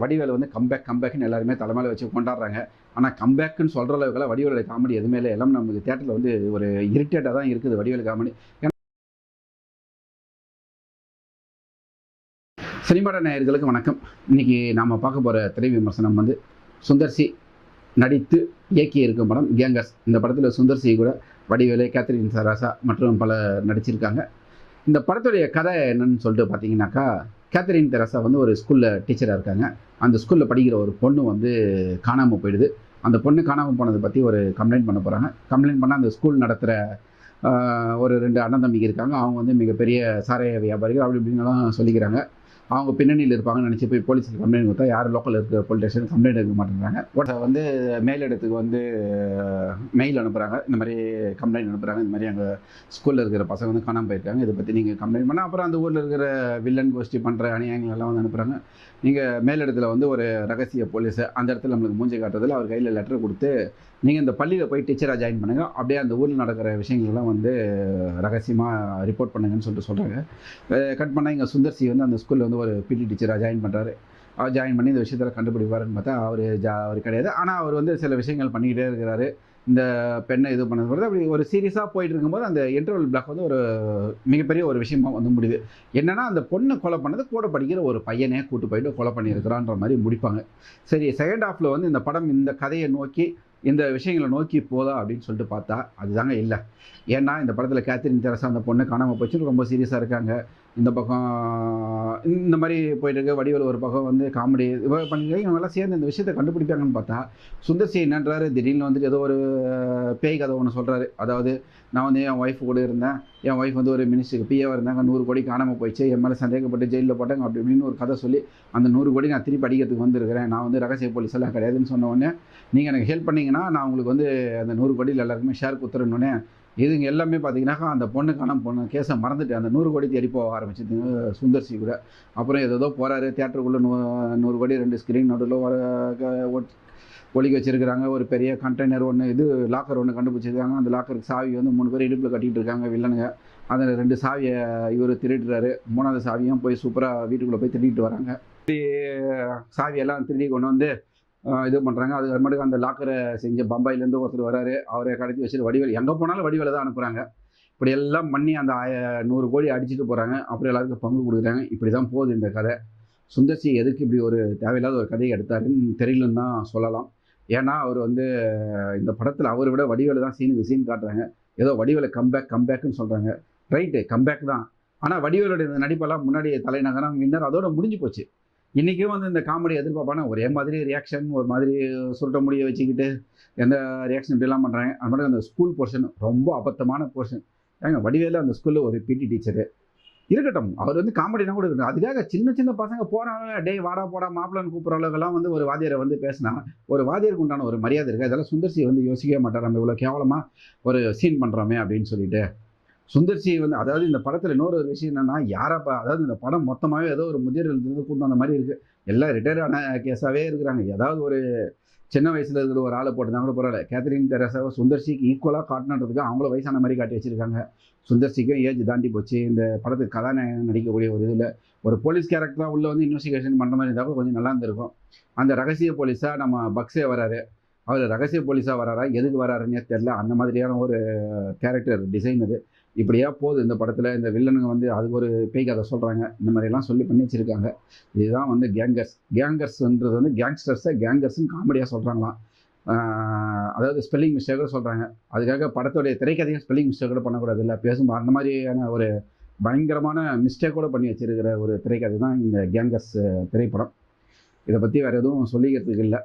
வடிவேலு வந்து கம்பேக்னு எல்லாருமே தலைமையில வச்சு கொண்டாடுறாங்க. ஆனால் கம்பேக்குன்னு சொல்கிற அளவுக்குலாம் வடிவேலோட காமெடி எதுவுமே இல்லை. எல்லாம் நமக்கு தேட்டரில் வந்து ஒரு இரிட்டேட்டாக தான் இருக்குது வடிவேலு காமெடி. சினிமாட நேயர்களுக்கு வணக்கம். இன்னைக்கு நாம் பார்க்க போகிற திரை விமர்சனம் வந்து சுந்தர் சி நடித்து இயக்கி இருக்கும் படம் கேங்கர்ஸ். இந்த படத்தில் சுந்தர் சி கூட வடிவேலு, கேத்ரின் சராசா மற்றும் பல நடிச்சிருக்காங்க. இந்த படத்துடைய கதை என்னன்னு சொல்லிட்டு பார்த்தீங்கன்னாக்கா, கேத்ரின் தெரசா வந்து ஒரு ஸ்கூலில் டீச்சராக இருக்காங்க. அந்த ஸ்கூலில் படிக்கிற ஒரு பொண்ணு வந்து காணாமல் போயிடுது. அந்த பொண்ணு காணாமல் போனதை பற்றி ஒரு கம்ப்ளைண்ட் பண்ண போகிறாங்க. கம்ப்ளைண்ட் பண்ணால் அந்த ஸ்கூல் நடத்துகிற ஒரு 2 அண்ணன் தம்பிங்க இருக்காங்க. அவங்க வந்து மிகப்பெரிய சாராய வியாபாரிகள் அப்படி இப்படின்னுலாம் சொல்லிக்கிறாங்க. அவங்க பின்னணியில் இருப்பாங்கன்னு நினச்சி போய் போலீஸில் கம்ப்ளைண்ட் கொடுத்தா யாரும் லோக்கலில் இருக்கிற போலீஸ் ஸ்டேஷன் கம்ப்ளைண்ட் எடுக்க மாட்டேங்கிறாங்க. வந்து மேலிடத்துக்கு வந்து மெயில் அனுப்புகிறாங்க. இந்த மாதிரி கம்ப்ளைண்ட் அனுப்புகிறாங்க. இந்த மாதிரி எங்கள் ஸ்கூலில் இருக்கிற பசங்க வந்து காணாமல் போயிருக்காங்க, இதை பற்றி நீங்கள் கம்ப்ளைண்ட் பண்ணால் அப்புறம் அந்த ஊரில் இருக்கிற வில்லன் கோஷ்டி பண்ணுற அநியாயங்கள் எல்லாம் வந்து அனுப்புகிறாங்க. நீங்கள் மேலிடத்தில் வந்து ஒரு ரகசிய போலீஸை அந்த இடத்துல நம்மளுக்கு மூஞ்சி காட்டுறதில் அவர் கையில் லெட்டர் கொடுத்து நீங்கள் இந்த பள்ளியில் போய் டீச்சராக ஜாயின் பண்ணுங்கள், அப்படியே அந்த ஊரில் நடக்கிற விஷயங்கள்லாம் வந்து ரகசியமாக ரிப்போர்ட் பண்ணுங்கன்னு சொல்கிறாங்க. கட் பண்ணால் இங்கே சுந்தர் சி வந்து அந்த ஸ்கூலில் வந்து ஒரு பிடி டீச்சராக ஜாயின் பண்ணுறாரு. அவர் ஜாயின் பண்ணி இந்த விஷயத்தில் கண்டுபிடிப்பாருன்னு பார்த்தா அவர் கிடையாது. ஆனால் அவர் வந்து சில விஷயங்கள் பண்ணிக்கிட்டே இருக்கிறாரு. இந்த பெண்ணை இது பண்ணது பொறுத்து அப்படி ஒரு சீரியஸாக போயிட்டு இருக்கும்போது அந்த இன்டர்வல் பிளாக் வந்து ஒரு மிகப்பெரிய ஒரு விஷயமா வந்து முடியுது. என்னென்னா, அந்த பொண்ணை கொலை பண்ணது கூட படிக்கிற ஒரு பையனே கூட்டு போயிட்டு கொலை பண்ணியிருக்கிறான்ற மாதிரி முடிப்பாங்க. சரி, செகண்ட் ஹாஃபில் வந்து இந்த படம் இந்த கதையை நோக்கி இந்த விஷயங்களை நோக்கி போதா அப்படின்னு சொல்லிட்டு பார்த்தா அதுதாங்க இல்லை. ஏன்னா இந்த படத்தில் கேத்ரின் தெரசா அந்த பொண்ணு காணாமல் போச்சுன்னு ரொம்ப சீரியஸாக இருக்காங்க. இந்த பக்கம் இந்த மாதிரி போயிட்டு இருக்க வடிவேலு ஒரு பக்கம் வந்து காமெடி பண்ணிருக்காங்க. இவங்கெல்லாம் சேர்ந்து இந்த விஷயத்தை கண்டுபிடிப்பாங்கன்னு பார்த்தா சுந்தர் சி என்னன்றாரு, திடீர்னு வந்துட்டு ஏதோ ஒரு பேய் கதை ஒன்று சொல்கிறாரு. அதாவது, நான் வந்து என் ஒய்ஃப் கூட இருந்தேன், என் ஒய்ஃப் வந்து ஒரு மினிஸ்டருக்கு பிஏவாக இருந்தாங்க, 100 கோடி காணாமல் போயிடுச்சு, என் மேலே சந்தேகப்பட்டு ஜெயிலில் போட்டாங்க அப்படி இப்படின்னு ஒரு கதை சொல்லி அந்த 100 கோடி நான் திருப்பி அடிக்கிறதுக்கு வந்துருக்கிறேன், நான் வந்து ரகசிய போலீஸ் எல்லாம் கிடையாதுன்னு சொன்ன உடனே, நீங்கள் எனக்கு ஹெல்ப் பண்ணிங்கன்னா நான் உங்களுக்கு வந்து அந்த 100 கோடியில் எல்லாருக்குமே ஷேர் கொடுத்துருன்னொன்னே இதுங்க எல்லாமே பார்த்தீங்கன்னாக்கா அந்த பொண்ணு காணாமல் போன கேஸை மறந்துட்டு அந்த 100 கோடி தேடி போக ஆரம்பிச்சிதுங்க சுந்தர் சி கூட. அப்புறம் ஏதோ போகிறாரு தியேட்டருக்குள்ளே 100 கோடி 2 ஸ்க்ரீன் நடுவில் ஒலிக்க வச்சுருக்கிறாங்க. ஒரு பெரிய கண்டெய்னர் ஒன்று, இது லாக்கர் ஒன்று கண்டுபிடிச்சிருக்காங்க. அந்த லாக்கருக்கு சாவி வந்து 3 பேர் இடுப்பில் கட்டிகிட்டு இருக்காங்க வில்லனுங்க. அதில் 2 சாவியை இவர் திருடுறாரு. 3வது சாவியும் போய் சூப்பராக வீட்டுக்குள்ளே போய் திருடிட்டு வராங்க. சாவியெல்லாம் திருடி கொண்டு வந்து இது பண்ணுறாங்க. அது மட்டும் அந்த லாக்கரை செஞ்ச பம்பாயிலேருந்து ஒருத்தர் வராரு. அவரை கடத்தி வச்சுட்டு வடிவேலு எங்கே போனாலும் வடிவேலை தான் அனுப்புகிறாங்க. இப்படி எல்லாம் பண்ணி அந்த 100 கோடி அடிச்சுட்டு போகிறாங்க. அப்புறம் எல்லாருக்கும் பங்கு கொடுக்குறாங்க. இப்படி தான் போகுது இந்த கதை. சுந்தர் சி எதுக்கு இப்படி ஒரு தேவையில்லாத ஒரு கதையை எடுத்தாருன்னு தெரியலன்னு தான் சொல்லலாம். ஏன்னா அவர் வந்து இந்த படத்தில் அவரை விட வடிவேலு தான் சீன் காட்டுறாங்க. ஏதோ வடிவேலு கம்பேக்குன்னு சொல்கிறாங்க. ரைட்டு, கம்பேக் தான். ஆனால் வடிவேலுடைய இந்த நடிப்பெல்லாம் முன்னாடி தலைநகரம் வின்னர் அதோட முடிஞ்சு போச்சு. இன்றைக்கும் வந்து இந்த காமெடி எதிர்பார்ப்பானா ஒரே மாதிரி ரியாக்ஷன், ஒரு மாதிரி சுருட்ட முடிய வச்சுக்கிட்டு எந்த ரியாக்ஷன் இப்படிலாம் பண்ணுறாங்க. அது மாதிரி அந்த ஸ்கூல் போர்ஷன் ரொம்ப அபத்தமான போர்ஷன். ஏங்க, வடிவேலு அந்த ஸ்கூலில் ஒரு பிடி டீச்சரு இருக்கட்டும், அவர் வந்து காமெடினா கூட இருக்கட்டும். அதுக்காக சின்ன பசங்க போகிறாங்க, டே வாடா போடா மாப்பிள்ளன்னு கூப்பிட்ற அளவுக்குலாம் வந்து ஒரு வாத்தியாரை வந்து பேசினா ஒரு வாத்தியாருக்கு உண்டான ஒரு மரியாதை இருக்குது. அதெல்லாம் சுந்தர் சி வந்து யோசிக்கவே மாட்டார். நம்ம இவ்வளோ கேவலமாக ஒரு சீன் பண்ணுறோமே அப்படின்னு சொல்லிட்டு. சுந்தர் சி வந்து, அதாவது இந்த படத்தில் இன்னொரு ஒரு விஷயம் என்னென்னா, அதாவது இந்த படம் மொத்தமாகவே ஏதோ ஒரு முதியோர்லேருந்து கூட்டு வந்த மாதிரி இருக்குது. எல்லாம் ரிட்டையர்ட் ஆன கேஸாகவே இருக்கிறாங்க. ஏதாவது ஒரு சின்ன வயசில் இருக்கிற ஒரு ஆளை போட்டு தான் கூட பரவாயில்ல. கேத்ரின் தெரசாவை சுந்தர் சிக்கு ஈக்குவலாக காட்டணுன்றதுக்கு அவங்கள வயசான மாதிரி காட்டி வச்சுருக்காங்க. சுந்தர் சிக்கும் ஏஜ் தாண்டி போச்சு. இந்த படத்துக்கு கதாநாயகன் நடிக்கக்கூடிய ஒரு இதில் ஒரு போலீஸ் கேரக்டராக உள்ளே வந்து இன்வெஸ்டிகேஷன் பண்ணுற மாதிரி இருந்தால் கூட கொஞ்சம் நல்லா இருந்திருக்கும். அந்த ரகசிய போலீஸாக நம்ம பக்ஸே வராரு. அவர் ரகசிய போலீஸாக வராரா, எதுக்கு வராருன்னே தெரில. அந்த மாதிரியான ஒரு கேரக்டர் டிசைன் அது. இப்படியா போகுது இந்த படத்தில். இந்த வில்லனுங்க வந்து அதுக்கு ஒரு பேய் கதை சொல்கிறாங்க. இந்த மாதிரிலாம் சொல்லி பண்ணி வச்சுருக்காங்க. இதுதான் வந்து கேங்கர்ஸ்ன்றது வந்து கேங்ஸ்டர்ஸை கேங்கர்ஸ்ன்னு காமெடியாக சொல்கிறாங்களாம். அதாவது ஸ்பெல்லிங் மிஸ்டேக்கோட சொல்கிறாங்க. அதுக்காக படத்துடைய திரைக்கதையும் ஸ்பெல்லிங் மிஸ்டேக்கோட பண்ணக்கூடாது இல்லை, பேசும்போது அந்த மாதிரியான ஒரு பயங்கரமான மிஸ்டேக்கோடு பண்ணி வச்சுருக்கிற ஒரு திரைக்கதை தான் இந்த கேங்கர்ஸ் திரைப்படம். இதை பற்றி வேறு எதுவும் சொல்லிக்கிறதுக்கு இல்லை.